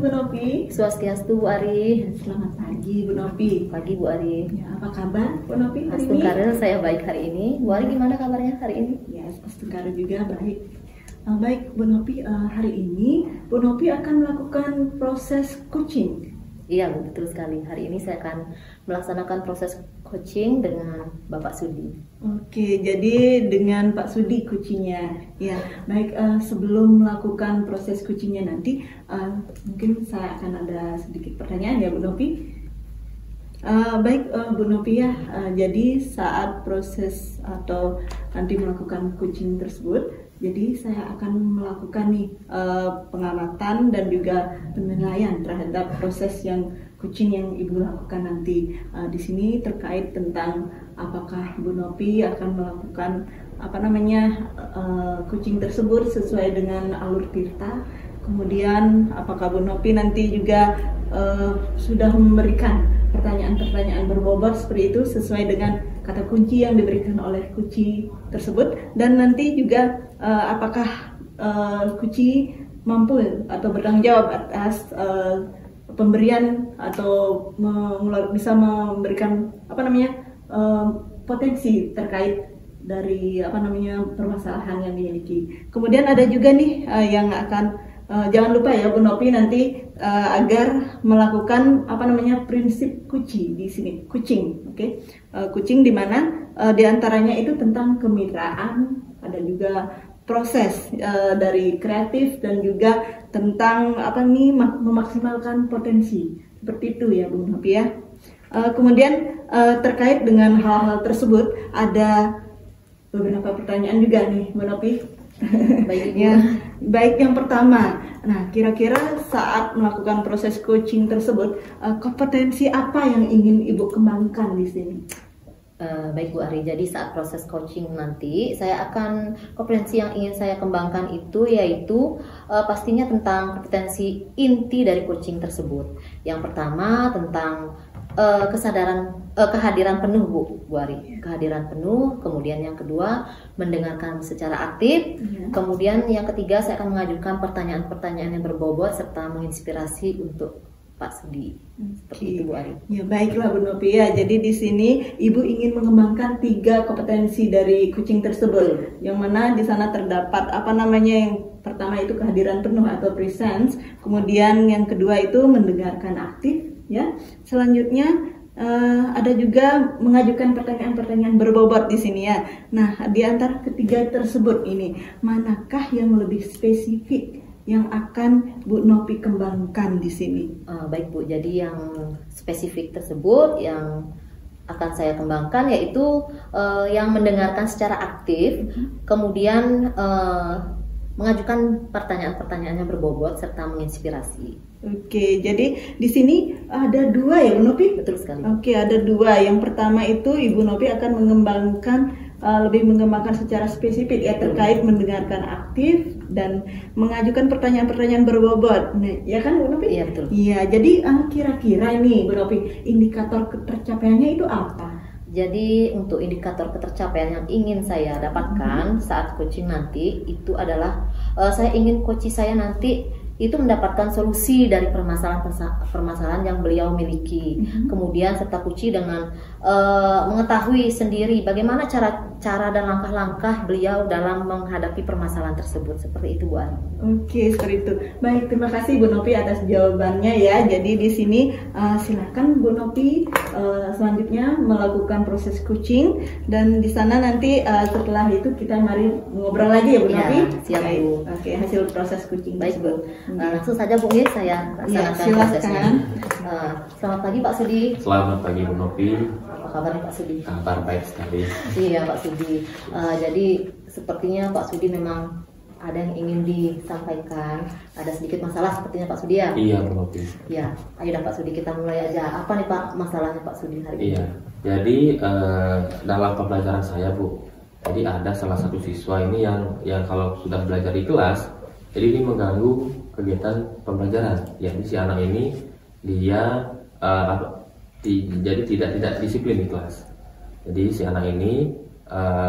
Bu Nopi. Swastiastu Bu Ari. Selamat pagi Bu Nopi. Pagi Bu Ari. Ya, apa kabar Bu Nopi hari ini? Astungkara, saya baik hari ini. Bu Ari gimana kabarnya hari ini? Ya, Astungkara juga baik. Baik Bu Nopi, hari ini Bu Nopi akan melakukan proses coaching. Iya Bu, betul sekali. Hari ini saya akan melaksanakan proses coaching dengan Bapak Sudi. Oke, jadi dengan Pak Sudi coachingnya. Ya, baik. Sebelum melakukan proses coachingnya nanti, mungkin saya akan ada sedikit pertanyaan ya Bu Nopi. Baik Bu Nopi ya, jadi saat proses atau nanti melakukan coaching tersebut, jadi saya akan melakukan nih pengamatan dan juga penilaian terhadap proses yang coaching yang Ibu lakukan nanti. Di sini terkait tentang apakah Bu Nopi akan melakukan coaching tersebut sesuai dengan alur tirta. Kemudian apakah Bu Nopi nanti juga sudah memberikan pertanyaan-pertanyaan berbobot seperti itu sesuai dengan kata kunci yang diberikan oleh kunci tersebut, dan nanti juga apakah kunci mampu atau bertanggung jawab atas pemberian atau bisa memberikan potensi terkait dari permasalahan yang dimiliki. Kemudian ada juga nih yang akan jangan lupa ya Bu Nopi nanti agar melakukan prinsip kunci di sini, kucing, oke? Kucing di mana diantaranya itu tentang kemitraan, ada juga proses dari kreatif dan juga tentang memaksimalkan potensi, seperti itu ya Bu Nopi ya. Kemudian terkait dengan hal-hal tersebut ada beberapa pertanyaan juga nih Bu Nopi. Baik, ya, baik, yang pertama, nah kira-kira saat melakukan proses coaching tersebut, kompetensi apa yang ingin Ibu kembangkan di sini? Baik Bu Ari, jadi saat proses coaching nanti kompetensi yang ingin saya kembangkan itu yaitu pastinya tentang kompetensi inti dari coaching tersebut. Yang pertama tentang kehadiran penuh Bu Ari, kehadiran penuh. Kemudian yang kedua mendengarkan secara aktif. Kemudian yang ketiga saya akan mengajukan pertanyaan-pertanyaan yang berbobot serta menginspirasi untuk Pak Sudi. Seperti itu Bu Ari. Ya, baiklah Bu Nopi ya. Jadi di sini Ibu ingin mengembangkan 3 kompetensi dari coaching tersebut. Yang mana di sana terdapat yang pertama itu kehadiran penuh atau presence. Kemudian yang kedua itu mendengarkan aktif. Ya, selanjutnya ada juga mengajukan pertanyaan-pertanyaan berbobot di sini ya. Nah, di antara ketiga tersebut ini, manakah yang lebih spesifik yang akan Bu Nopi kembangkan di sini? Baik Bu, jadi yang spesifik tersebut yang akan saya kembangkan yaitu yang mendengarkan secara aktif, kemudian mengajukan pertanyaan-pertanyaan yang berbobot serta menginspirasi. Oke, jadi di sini ada 2 ya Bu Nopi? Betul sekali. Oke, ada 2. Yang pertama itu Ibu Nopi akan lebih mengembangkan secara spesifik ya terkait mendengarkan aktif dan mengajukan pertanyaan-pertanyaan berbobot. Nah, ya kan Bu Nopi? Iya betul. Iya, jadi kira-kira ini Bu Nopi, indikator ketercapaiannya itu apa? Jadi untuk indikator ketercapaian yang ingin saya dapatkan saat coaching nanti itu adalah saya ingin coach saya nanti itu mendapatkan solusi dari permasalahan yang beliau miliki. Kemudian serta kunci dengan mengetahui sendiri bagaimana cara dan langkah-langkah beliau dalam menghadapi permasalahan tersebut. Seperti itu Bu Ani. Oke, seperti itu. Baik, terima kasih Bu Nopi atas jawabannya ya. Jadi di sini silakan Bu Nopi selanjutnya melakukan proses coaching, dan di sana nanti setelah itu kita mari ngobrol lagi ya Bu Nopi. Siap Bu. Oke, hasil proses coaching. Baik Bu. Langsung saja Bu ya, saya laksanakan prosesnya. Selamat pagi Pak Sudi. Selamat pagi Bu Nopi. Apa kabar Pak Sudi? Kabar baik sekali. Iya Pak Sudi. Jadi sepertinya Pak Sudi memang ada yang ingin disampaikan, ada sedikit masalah sepertinya Pak Sudi ya? Iya Bu Nopi. Ya, ayo dah Pak Sudi kita mulai aja. Apa nih Pak masalahnya Pak Sudi hari ini? Iya. Jadi dalam pembelajaran saya Bu, jadi ada salah satu siswa ini yang kalau sudah belajar di kelas, jadi ini mengganggu kegiatan pembelajaran. Jadi si anak ini dia jadi tidak disiplin di kelas. Jadi si anak ini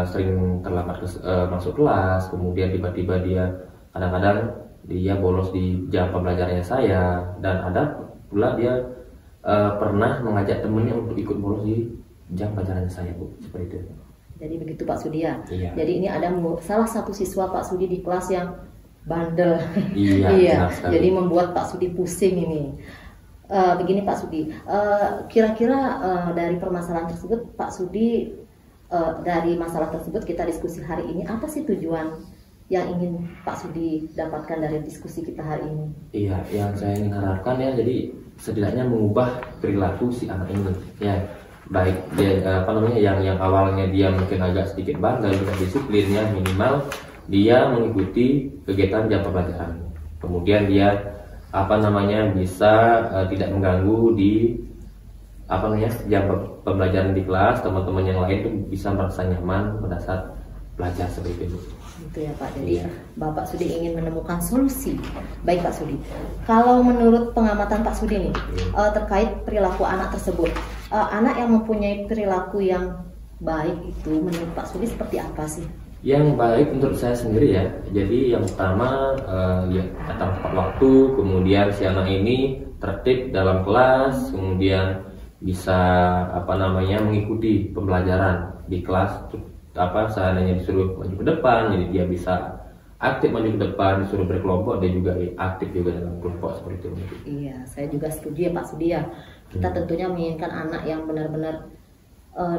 sering terlambat masuk kelas, kemudian tiba-tiba dia kadang-kadang dia bolos di jam pembelajarannya saya, dan ada pula dia pernah mengajak temennya untuk ikut bolos di jam pelajarannya saya, Bu, seperti itu. Jadi begitu Pak Sudi ya. Iya. Jadi ini ada salah satu siswa Pak Sudi di kelas yang bandel. Iya, Iya. benar sekali. Jadi membuat Pak Sudi pusing ini. Begini Pak Sudi, kira-kira dari permasalahan tersebut Pak Sudi, dari masalah tersebut kita diskusi hari ini, apa sih tujuan yang ingin Pak Sudi dapatkan dari diskusi kita hari ini? Iya, yang saya ingin harapkan ya, jadi setidaknya mengubah perilaku si anak ini, ya, baik dia yang awalnya dia mungkin agak sedikit bandel dengan disiplinnya, minimal dia mengikuti kegiatan jam pembelajaran, kemudian dia bisa tidak mengganggu di jam pembelajaran di kelas, teman-teman yang lain tuh bisa merasa nyaman pada saat belajar seperti itu. Gitu ya Pak. Jadi Iya. Bapak Sudi ingin menemukan solusi. Baik Pak Sudi. Kalau menurut pengamatan Pak Sudi nih terkait perilaku anak tersebut, anak yang mempunyai perilaku yang baik itu menurut Pak Sudi seperti apa sih? Yang baik menurut saya sendiri ya. Jadi yang pertama ya, datang tepat waktu, kemudian si anak ini tertib dalam kelas, kemudian bisa mengikuti pembelajaran di kelas. Seandainya disuruh maju ke depan, jadi dia bisa aktif maju ke depan, disuruh berkelompok dia juga aktif juga dalam kelompok seperti itu. Iya, saya juga setuju ya Pak Sudi ya. Kita tentunya menginginkan anak yang benar-benar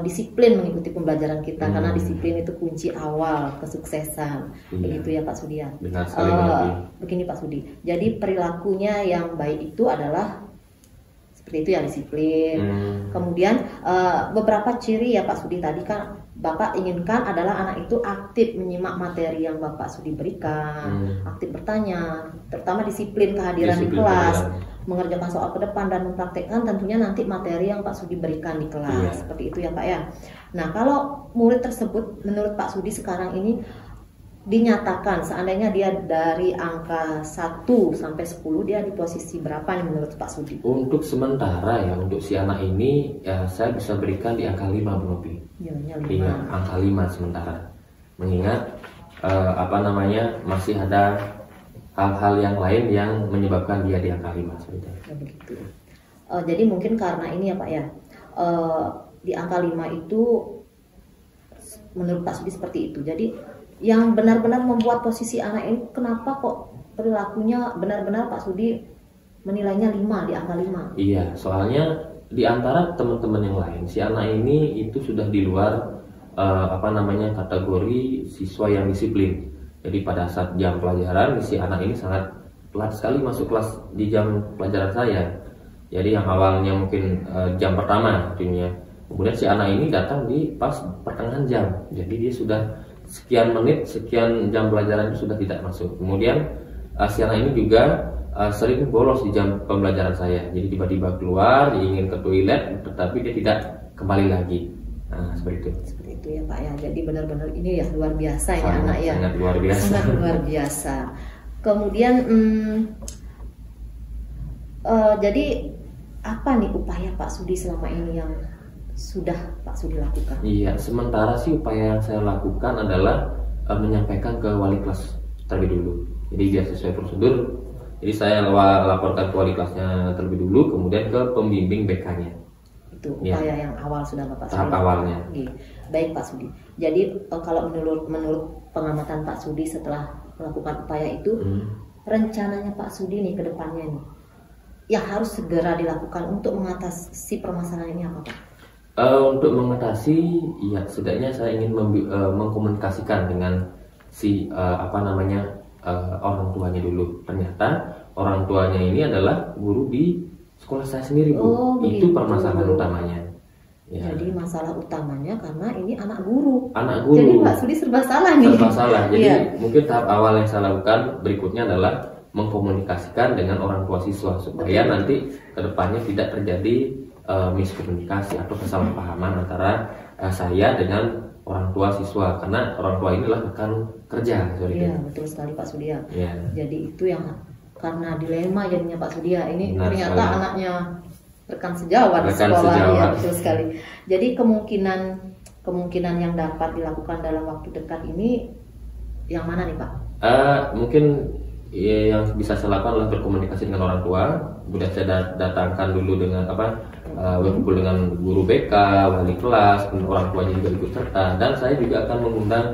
disiplin mengikuti pembelajaran kita, karena disiplin itu kunci awal kesuksesan. Iya. Begitu ya Pak Sudi ya. Benar sekali, Mbak. Begini Pak Sudi. Jadi perilakunya yang baik itu adalah seperti itu ya, disiplin. Kemudian beberapa ciri ya Pak Sudi tadi kan Bapak inginkan adalah anak itu aktif menyimak materi yang Bapak Sudi berikan, aktif bertanya, terutama disiplin kehadiran di kelas, mengerjakan soal ke depan dan mempraktekkan tentunya nanti materi yang Pak Sudi berikan di kelas. Iya. Seperti itu ya Pak ya. Nah, kalau murid tersebut menurut Pak Sudi sekarang ini dinyatakan seandainya dia dari angka 1 sampai 10, dia di posisi berapa nih menurut Pak Sudi? Untuk sementara ya, untuk si anak ini ya saya bisa berikan di angka 5, Bu Nopi. Nilainya 5. Iya, angka 5 sementara. Mengingat masih ada hal-hal yang lain yang menyebabkan dia di angka 5 seperti itu. Ya, begitu. Jadi mungkin karena ini ya Pak ya, di angka 5 itu menurut Pak Sudi seperti itu. Jadi yang benar-benar membuat posisi anak ini, kenapa kok perilakunya benar-benar Pak Sudi menilainya 5, di angka 5? Iya, soalnya di antara teman-teman yang lain, si anak ini itu sudah di luar kategori siswa yang disiplin. Jadi pada saat jam pelajaran, si anak ini sangat telat sekali masuk kelas di jam pelajaran saya. Jadi yang awalnya mungkin jam pertama tentunya, kemudian si anak ini datang di pas pertengahan jam. Jadi dia sudah sekian menit, sekian jam pelajaran itu sudah tidak masuk. Kemudian si anak ini juga sering bolos di jam pembelajaran saya. Jadi tiba-tiba keluar, dia ingin ke toilet, tetapi dia tidak kembali lagi. Nah, seperti itu. Seperti itu ya Pak ya. Jadi benar-benar ini ya luar biasa ini Sangat, anak ya. sangat luar biasa. Sangat luar biasa. Kemudian jadi apa nih upaya Pak Sudi selama ini yang sudah Pak Sudi lakukan? Iya, sementara sih upaya yang saya lakukan adalah menyampaikan ke wali kelas terlebih dulu. Jadi biar sesuai prosedur. Jadi saya laporkan ke wali kelasnya terlebih dulu, kemudian ke pembimbing BK-nya. Itu upaya yang awal sudah Bapak Sudi. Tahap awalnya. Oke. Baik Pak Sudi. Jadi kalau menurut pengamatan Pak Sudi setelah melakukan upaya itu, rencananya Pak Sudi nih ke depannya nih, yang harus segera dilakukan untuk mengatasi permasalahan ini apa Pak? Untuk mengatasi, ya setidaknya saya ingin mengkomunikasikan dengan si orang tuanya dulu. Ternyata orang tuanya ini adalah guru di sekolah saya sendiri, Bu. Oh, itu begitu. permasalahan utamanya. Ya. Jadi masalah utamanya karena ini anak guru. Anak guru. Jadi Pak Sudi serba salah nih. Serba salah. Jadi Iya. mungkin tahap awal yang saya lakukan berikutnya adalah mengkomunikasikan dengan orang tua siswa supaya Betul. nanti kedepannya tidak terjadi miskomunikasi atau kesalahpahaman antara saya dengan orang tua siswa, karena orang tua inilah rekan kerja. Iya, betul sekali Pak Sudi ya. Ya. Jadi itu yang karena dilema jadinya Pak Sudi ya. Ini Benar ternyata sekali. anaknya rekan sejawat di Rekan sekolah. sejawat. Ya, betul sekali. Jadi kemungkinan yang dapat dilakukan dalam waktu dekat ini yang mana nih Pak? Mungkin yang bisa saya lakukan adalah berkomunikasi dengan orang tua. Kemudian saya datangkan dulu dengan berkumpul dengan guru BK, wali kelas, orang tuanya juga ikut serta, dan saya juga akan mengundang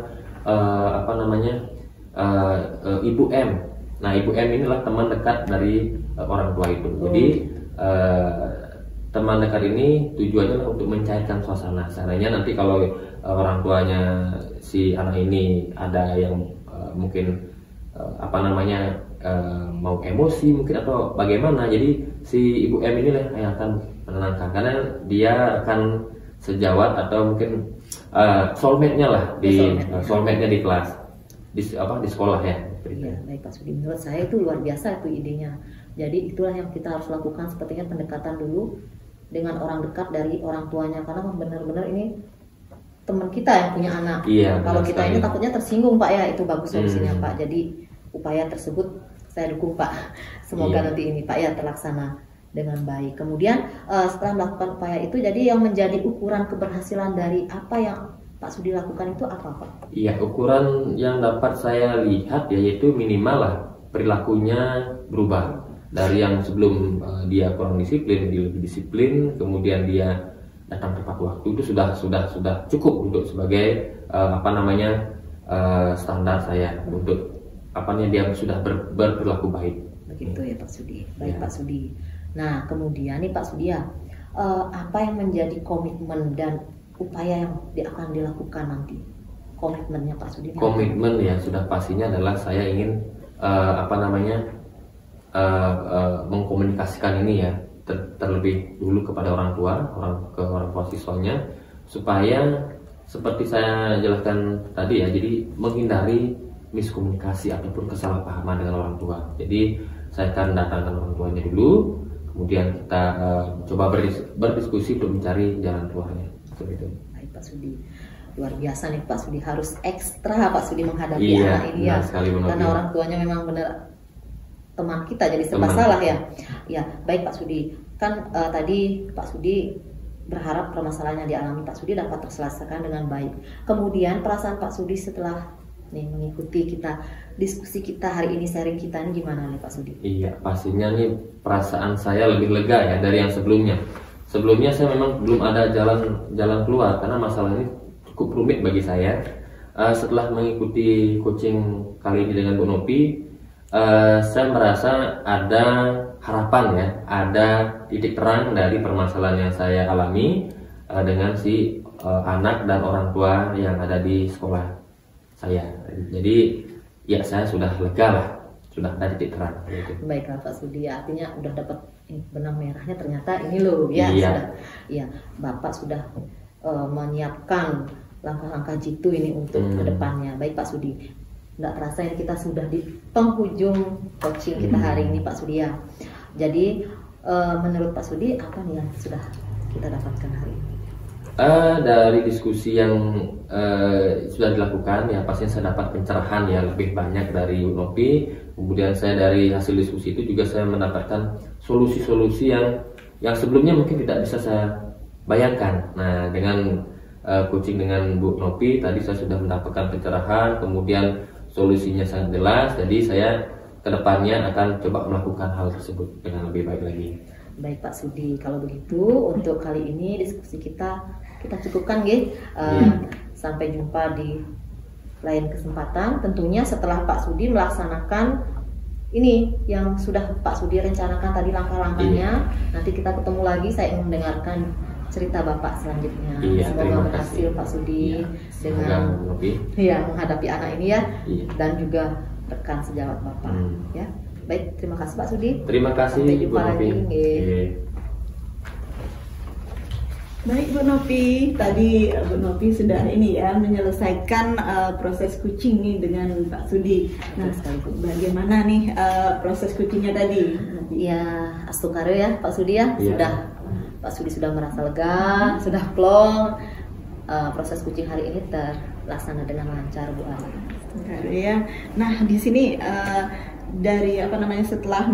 Ibu M. Nah, Ibu M inilah teman dekat dari orang tua itu. Jadi teman dekat ini tujuannya adalah untuk mencairkan suasana. Caranya nanti kalau orang tuanya si anak ini ada yang mungkin mau emosi mungkin atau bagaimana, jadi si Ibu M inilah yang akan menenangkan, karena dia akan sejawat atau mungkin soulmate-nya lah soulmate-nya di kelas, di sekolah ya. Iya, baik Pak Sudi, menurut saya itu luar biasa itu idenya. Jadi itulah yang kita harus lakukan, sepertinya pendekatan dulu dengan orang dekat dari orang tuanya, karena benar-benar ini teman kita yang punya anak. Iya, kalau kita ini takutnya tersinggung Pak ya, itu bagus solusinya Pak. Jadi upaya tersebut saya dukung Pak. Semoga nanti ini Pak ya terlaksana dengan baik. Kemudian setelah melakukan upaya itu, jadi yang menjadi ukuran keberhasilan dari apa yang Pak Sudi lakukan itu apa Pak? Iya, ukuran yang dapat saya lihat yaitu minimal lah perilakunya berubah dari yang sebelum dia kurang disiplin, dia lebih disiplin, kemudian dia datang tepat waktu, itu sudah cukup untuk sebagai standar saya untuk dia sudah berperilaku baik. Begitu ya Pak Sudi. Baik ya. Pak Sudi. Nah kemudian nih Pak Sudi ya, apa yang menjadi komitmen dan upaya yang akan dilakukan nanti? Komitmennya Pak Sudi. Komitmen ya sudah pastinya adalah saya ingin mengkomunikasikan ini ya terlebih dulu kepada orang tua siswanya, supaya seperti saya jelaskan tadi ya, jadi menghindari miskomunikasi ataupun kesalahpahaman dengan orang tua. Jadi saya akan datangkan orang tuanya dulu, kemudian kita coba berdiskusi untuk mencari jalan keluarnya. Seperti itu. Baik Pak Sudi, luar biasa nih Pak Sudi, harus ekstra Pak Sudi menghadapi anak ini ya, karena orang tuanya memang benar teman kita, jadi serba salah ya. Ya, baik Pak Sudi. Kan tadi Pak Sudi berharap permasalahan yang dialami Pak Sudi dapat terselesaikan dengan baik. Kemudian perasaan Pak Sudi setelah mengikuti diskusi kita hari ini, sharing kita ini gimana nih Pak Sudi? Iya, pastinya nih perasaan saya lebih lega ya dari yang sebelumnya. Sebelumnya saya memang belum ada jalan keluar karena masalah ini cukup rumit bagi saya. Setelah mengikuti coaching kali ini dengan Bu Nopi, saya merasa ada harapan ya, ada titik terang dari permasalahan yang saya alami dengan si anak dan orang tua yang ada di sekolah saya. Jadi ya saya sudah lega lah, sudah ada titik terang. Baiklah Pak Sudi, artinya udah dapat benang merahnya, ternyata ini loh ya. Iya. Sudah, ya Bapak sudah menyiapkan langkah-langkah jitu ini untuk kedepannya. Baik Pak Sudi. Nggak terasa ini kita sudah di penghujung coaching kita hari ini Pak Sudi ya. Jadi menurut Pak Sudi apa nih yang sudah kita dapatkan hari ini? Dari diskusi yang sudah dilakukan ya, pastinya saya dapat pencerahan ya lebih banyak dari Nopi. Kemudian saya dari hasil diskusi itu juga saya mendapatkan solusi-solusi yang sebelumnya mungkin tidak bisa saya bayangkan. Nah dengan coaching dengan Bu Nopi tadi saya sudah mendapatkan pencerahan, kemudian solusinya sangat jelas, jadi saya kedepannya akan coba melakukan hal tersebut dengan lebih baik lagi. Baik Pak Sudi, kalau begitu untuk kali ini diskusi kita cukupkan nggih. Sampai jumpa di lain kesempatan, tentunya setelah Pak Sudi melaksanakan ini yang sudah Pak Sudi rencanakan tadi langkah-langkahnya. Nanti kita ketemu lagi, saya ingin mendengarkan cerita Bapak selanjutnya. Semoga berhasil Pak Sudi dengan menghadapi anak ini ya, dan juga rekan sejawat Bapak ya. Baik, terima kasih Pak Sudi. Terima kasih. Sampai jumpa lagi. Baik Bu Nopi, tadi Bu Nopi sudah menyelesaikan proses coaching nih dengan Pak Sudi. Nah, bagaimana nih proses coachingnya tadi? Ya, astukare ya Pak Sudi ya. Pak Sudi sudah merasa lega, sudah plong. Proses coaching hari ini terlaksana dengan lancar Bu Ari. Ya. Nah di sini dari setelah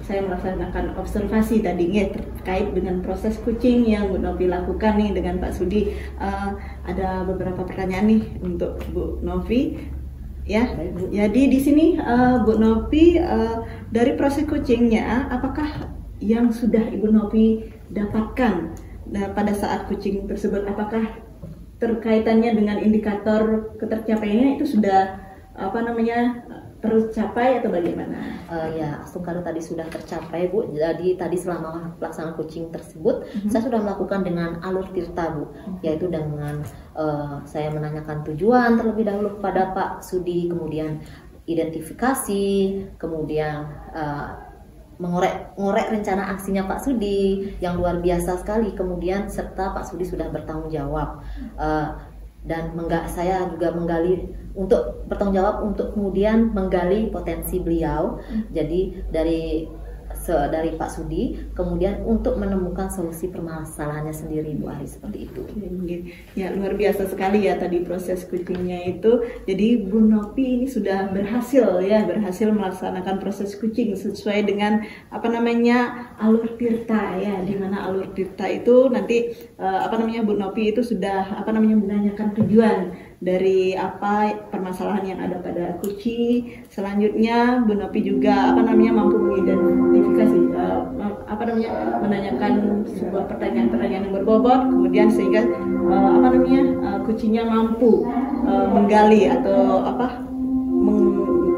saya melaksanakan observasi tadi terkait dengan proses coaching yang Bu Novi lakukan nih dengan Pak Sudi, ada beberapa pertanyaan nih untuk Bu Novi. Ya, Baik, Bu. jadi di sini Bu Nopi dari proses coachingnya, apakah yang sudah Ibu Nopi dapatkan pada saat coaching tersebut, apakah terkaitannya dengan indikator ketercapaiannya itu sudah tercapai atau bagaimana? Ya, Sungkaru tadi sudah tercapai, Bu. Jadi tadi selama pelaksanaan coaching tersebut, saya sudah melakukan dengan alur tirta, Bu, yaitu dengan saya menanyakan tujuan terlebih dahulu kepada Pak Sudi, kemudian identifikasi, kemudian mengorek rencana aksinya Pak Sudi yang luar biasa sekali, kemudian serta Pak Sudi sudah bertanggung jawab. Dan saya juga menggali untuk bertanggung jawab untuk kemudian menggali potensi beliau. Jadi dari Pak Sudi kemudian untuk menemukan solusi permasalahannya sendiri, Bu Ari, seperti itu. Ya, luar biasa sekali ya tadi proses coachingnya itu. Jadi Bu Nopi ini sudah berhasil melaksanakan proses coaching sesuai dengan alur tirta ya, di mana alur tirta itu nanti Bu Nopi itu sudah menanyakan tujuan dari permasalahan yang ada pada kuci. Selanjutnya Bu Nopi juga mampu mengidentifikasi menanyakan sebuah pertanyaan-pertanyaan yang berbobot, kemudian sehingga kucinya mampu menggali atau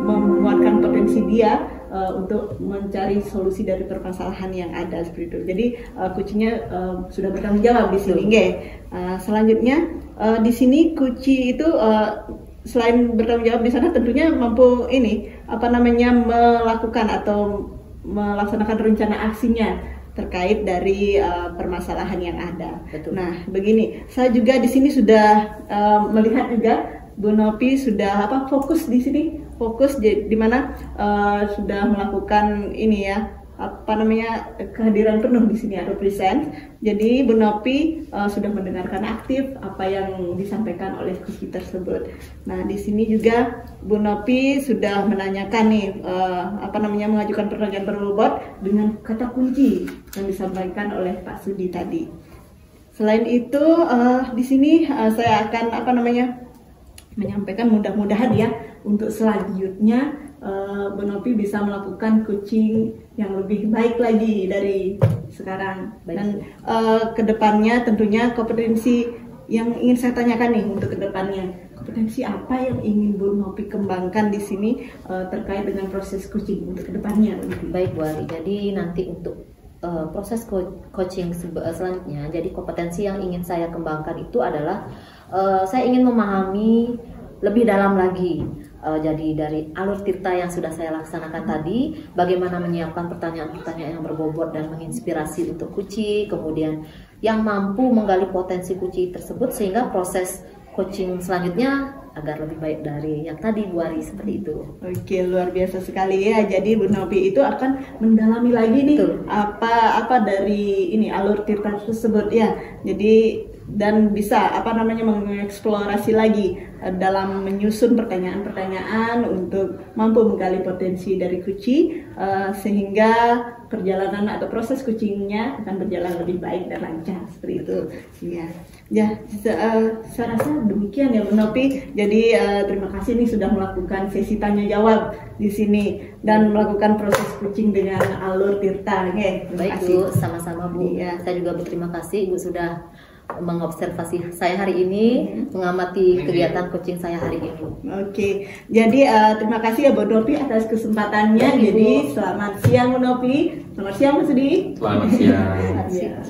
menguatkan potensi dia untuk mencari solusi dari permasalahan yang ada seperti itu. Jadi kucinya sudah bertanggung jawab di sini, selanjutnya di sini kuci itu selain bertanggung jawab di sana tentunya mampu melakukan atau melaksanakan rencana aksinya terkait dari permasalahan yang ada. Betul. Nah, begini, saya juga di sini sudah melihat juga Bu Nopi sudah fokus di sini, di mana sudah melakukan kehadiran penuh di sini atau present. Jadi Bu Nopi sudah mendengarkan aktif apa yang disampaikan oleh kuci tersebut. Nah, di sini juga Bu Nopi sudah menanyakan mengajukan pertanyaan berbobot dengan kata kunci yang disampaikan oleh Pak Sudi tadi. Selain itu di sini saya akan menyampaikan mudah-mudahan ya untuk selanjutnya Bu Nopi bisa melakukan coaching yang lebih baik lagi dari sekarang. Dan kedepannya tentunya kompetensi yang ingin saya tanyakan nih untuk kedepannya, kompetensi apa yang ingin Bu Nopi kembangkan di sini terkait dengan proses coaching untuk kedepannya? Baik, Bu Ari. Jadi nanti untuk proses coaching selanjutnya, jadi kompetensi yang ingin saya kembangkan itu adalah saya ingin memahami lebih dalam lagi. Jadi dari alur tirta yang sudah saya laksanakan tadi, bagaimana menyiapkan pertanyaan-pertanyaan yang berbobot dan menginspirasi untuk kuci, kemudian yang mampu menggali potensi kuci tersebut sehingga proses coaching selanjutnya agar lebih baik dari yang tadi, Bu Ari, seperti itu. Oke, luar biasa sekali ya. Jadi Bu Nopi itu akan mendalami lagi nih apa dari alur tirta tersebut ya. Jadi dan bisa mengeksplorasi lagi dalam menyusun pertanyaan-pertanyaan untuk mampu menggali potensi dari kuci sehingga perjalanan atau proses coachingnya akan berjalan lebih baik dan lancar seperti itu. Ya, saya rasa demikian ya Bu Nopi. Jadi terima kasih nih sudah melakukan sesi tanya jawab di sini dan melakukan proses coaching dengan alur tirta. Baik, Bu, sama-sama, Bu. Saya juga berterima kasih Ibu sudah mengobservasi saya hari ini, mengamati kegiatan coaching saya hari ini. Oke, jadi terima kasih ya Bu Nopi atas kesempatannya. Jadi selamat siang Bu Nopi, selamat siang Mas Sudi. Selamat siang.